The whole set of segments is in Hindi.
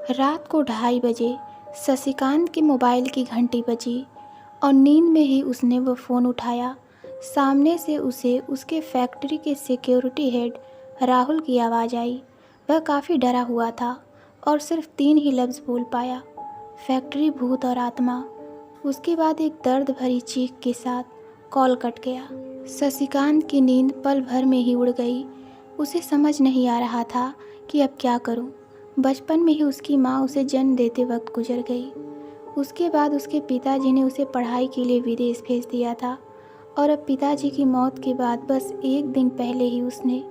रात को 2:30 बजे शशिकांत के मोबाइल की घंटी बजी और नींद में ही उसने वो फ़ोन उठाया। सामने से उसे उसके फैक्ट्री के सिक्योरिटी हेड राहुल की आवाज़ आई। वह काफ़ी डरा हुआ था और सिर्फ 3 ही लफ्ज़ बोल पाया, फैक्ट्री, भूत और आत्मा। उसके बाद एक दर्द भरी चीख के साथ कॉल कट गया। शशिकांत की नींद पल भर में ही उड़ गई। उसे समझ नहीं आ रहा था कि अब क्या करूं। बचपन में ही उसकी माँ उसे जन्म देते वक्त गुजर गई। उसके बाद उसके पिताजी ने उसे पढ़ाई के लिए विदेश भेज दिया था और अब पिताजी की मौत के बाद बस 1 दिन पहले ही उसने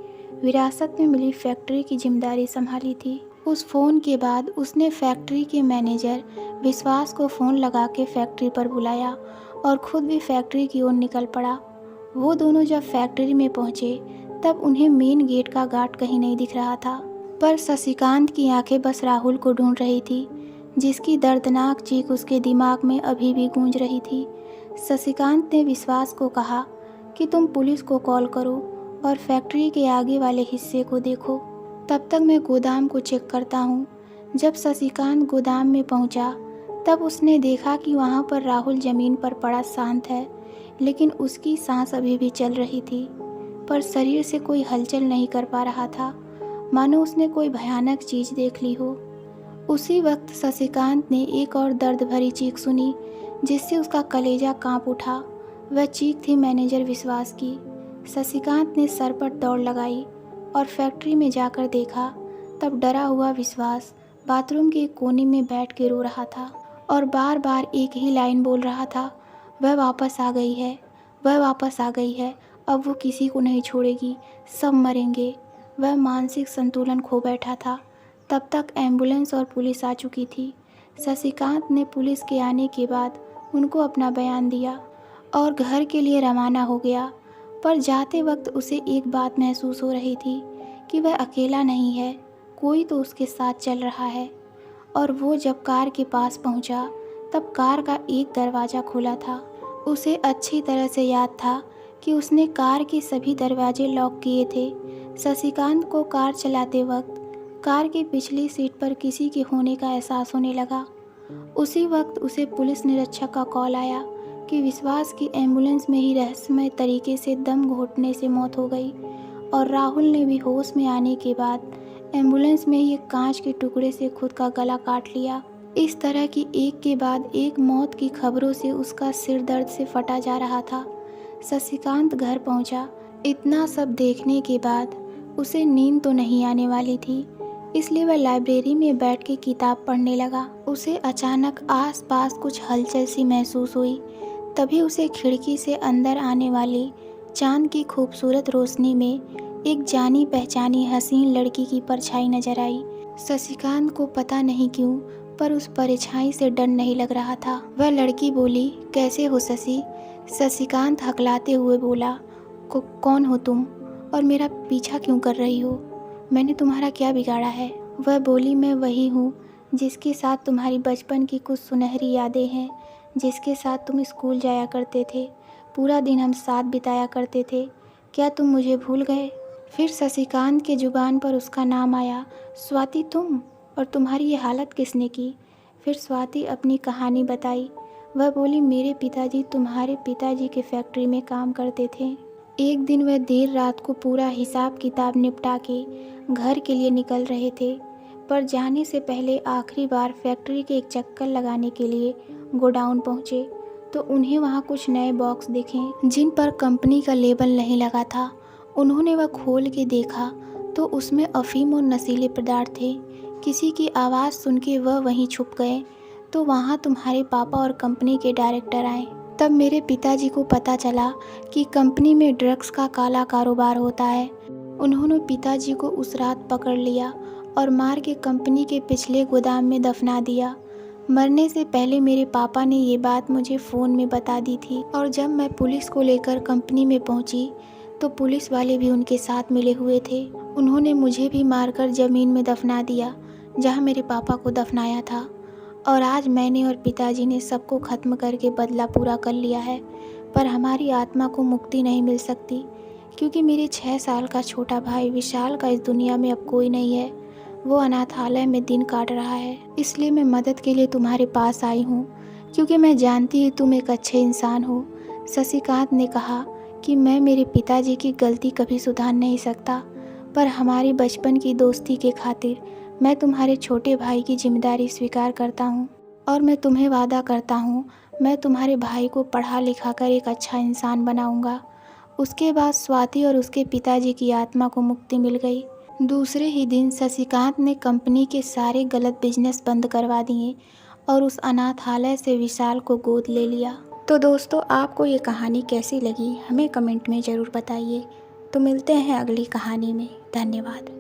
विरासत में मिली फैक्ट्री की जिम्मेदारी संभाली थी। उस फ़ोन के बाद उसने फैक्ट्री के मैनेजर विश्वास को फ़ोन लगा के फैक्ट्री पर बुलाया और ख़ुद भी फैक्ट्री की ओर निकल पड़ा। वो दोनों जब फैक्ट्री में पहुँचे तब उन्हें मेन गेट का गार्ड कहीं नहीं दिख रहा था, पर शशिकांत की आंखें बस राहुल को ढूंढ रही थी, जिसकी दर्दनाक चीख उसके दिमाग में अभी भी गूंज रही थी। शशिकांत ने विश्वास को कहा कि तुम पुलिस को कॉल करो और फैक्ट्री के आगे वाले हिस्से को देखो, तब तक मैं गोदाम को चेक करता हूँ। जब शशिकांत गोदाम में पहुँचा तब उसने देखा कि वहाँ पर राहुल ज़मीन पर पड़ा शांत है, लेकिन उसकी सांस अभी भी चल रही थी, पर शरीर से कोई हलचल नहीं कर पा रहा था, मानो उसने कोई भयानक चीज़ देख ली हो। उसी वक्त शशिकांत ने एक और दर्द भरी चीख सुनी, जिससे उसका कलेजा कांप उठा। वह चीख थी मैनेजर विश्वास की। शशिकांत ने सर पर दौड़ लगाई और फैक्ट्री में जाकर देखा, तब डरा हुआ विश्वास बाथरूम के एक कोने में बैठ के रो रहा था और बार बार एक ही लाइन बोल रहा था, वह वापस आ गई है, वह वापस आ गई है, अब वो किसी को नहीं छोड़ेगी, सब मरेंगे। वह मानसिक संतुलन खो बैठा था। तब तक एम्बुलेंस और पुलिस आ चुकी थी। शशिकांत ने पुलिस के आने के बाद उनको अपना बयान दिया और घर के लिए रवाना हो गया, पर जाते वक्त उसे एक बात महसूस हो रही थी कि वह अकेला नहीं है, कोई तो उसके साथ चल रहा है। और वो जब कार के पास पहुंचा तब कार का एक दरवाज़ा खुला था। उसे अच्छी तरह से याद था कि उसने कार के सभी दरवाजे लॉक किए थे। शशिकांत को कार चलाते वक्त कार की पिछली सीट पर किसी के होने का एहसास होने लगा। उसी वक्त उसे पुलिस निरीक्षक का कॉल आया कि विश्वास की एम्बुलेंस में ही रहस्यमय तरीके से दम घुटने से मौत हो गई और राहुल ने भी होश में आने के बाद एम्बुलेंस में ही एक कांच के टुकड़े से खुद का गला काट लिया। इस तरह की एक के बाद एक मौत की खबरों से उसका सिर दर्द से फटा जा रहा था। शशिकांत घर पहुंचा। इतना सब देखने के बाद उसे नींद तो नहीं आने वाली थी, इसलिए वह लाइब्रेरी में बैठ के किताब पढ़ने लगा। उसे अचानक आसपास कुछ हलचल सी महसूस हुई। तभी उसे खिड़की से अंदर आने वाली चांद की खूबसूरत रोशनी में एक जानी पहचानी हसीन लड़की की परछाई नजर आई। शशिकांत को पता नहीं क्यों, पर उस परछाई से डर नहीं लग रहा था। वह लड़की बोली, कैसे हो शशि? शशिकांत हकलाते हुए बोला, कौन हो तुम और मेरा पीछा क्यों कर रही हो? मैंने तुम्हारा क्या बिगाड़ा है? वह बोली, मैं वही हूँ जिसके साथ तुम्हारी बचपन की कुछ सुनहरी यादें हैं, जिसके साथ तुम स्कूल जाया करते थे, पूरा दिन हम साथ बिताया करते थे। क्या तुम मुझे भूल गए? फिर शशिकांत के जुबान पर उसका नाम आया, स्वाति तुम? और तुम्हारी ये हालत किसने की? फिर स्वाति अपनी कहानी बताई। वह बोली, मेरे पिताजी तुम्हारे पिताजी के फैक्ट्री में काम करते थे। एक दिन वह देर रात को पूरा हिसाब किताब निपटा के घर के लिए निकल रहे थे, पर जाने से पहले आखिरी बार फैक्ट्री के एक चक्कर लगाने के लिए गोडाउन पहुँचे तो उन्हें वहाँ कुछ नए बॉक्स दिखे जिन पर कंपनी का लेबल नहीं लगा था। उन्होंने वह खोल के देखा तो उसमें अफीम और नशीले पदार्थ थे। किसी की आवाज़ सुन के वह वहीं छुप गए तो वहाँ तुम्हारे पापा और कंपनी के डायरेक्टर आए। तब मेरे पिताजी को पता चला कि कंपनी में ड्रग्स का काला कारोबार होता है। उन्होंने पिताजी को उस रात पकड़ लिया और मार के कंपनी के पिछले गोदाम में दफना दिया। मरने से पहले मेरे पापा ने ये बात मुझे फ़ोन में बता दी थी और जब मैं पुलिस को लेकर कंपनी में पहुंची तो पुलिस वाले भी उनके साथ मिले हुए थे। उन्होंने मुझे भी मारकर ज़मीन में दफना दिया जहां मेरे पापा को दफनाया था। और आज मैंने और पिताजी ने सबको ख़त्म करके बदला पूरा कर लिया है, पर हमारी आत्मा को मुक्ति नहीं मिल सकती क्योंकि मेरे 6 साल का छोटा भाई विशाल का इस दुनिया में अब कोई नहीं है। वो अनाथालय में दिन काट रहा है, इसलिए मैं मदद के लिए तुम्हारे पास आई हूँ, क्योंकि मैं जानती हूँ तुम एक अच्छे इंसान हो। शशिकांत ने कहा कि मैं मेरे पिताजी की गलती कभी सुधार नहीं सकता, पर हमारी बचपन की दोस्ती के खातिर मैं तुम्हारे छोटे भाई की जिम्मेदारी स्वीकार करता हूँ, और मैं तुम्हें वादा करता हूँ मैं तुम्हारे भाई को पढ़ा लिखा कर एक अच्छा इंसान बनाऊँगा। उसके बाद स्वाति और उसके पिताजी की आत्मा को मुक्ति मिल गई। दूसरे ही दिन शशिकांत ने कंपनी के सारे गलत बिजनेस बंद करवा दिए और उस अनाथालय से विशाल को गोद ले लिया। तो दोस्तों, आपको ये कहानी कैसी लगी हमें कमेंट में ज़रूर बताइए। तो मिलते हैं अगली कहानी में। धन्यवाद।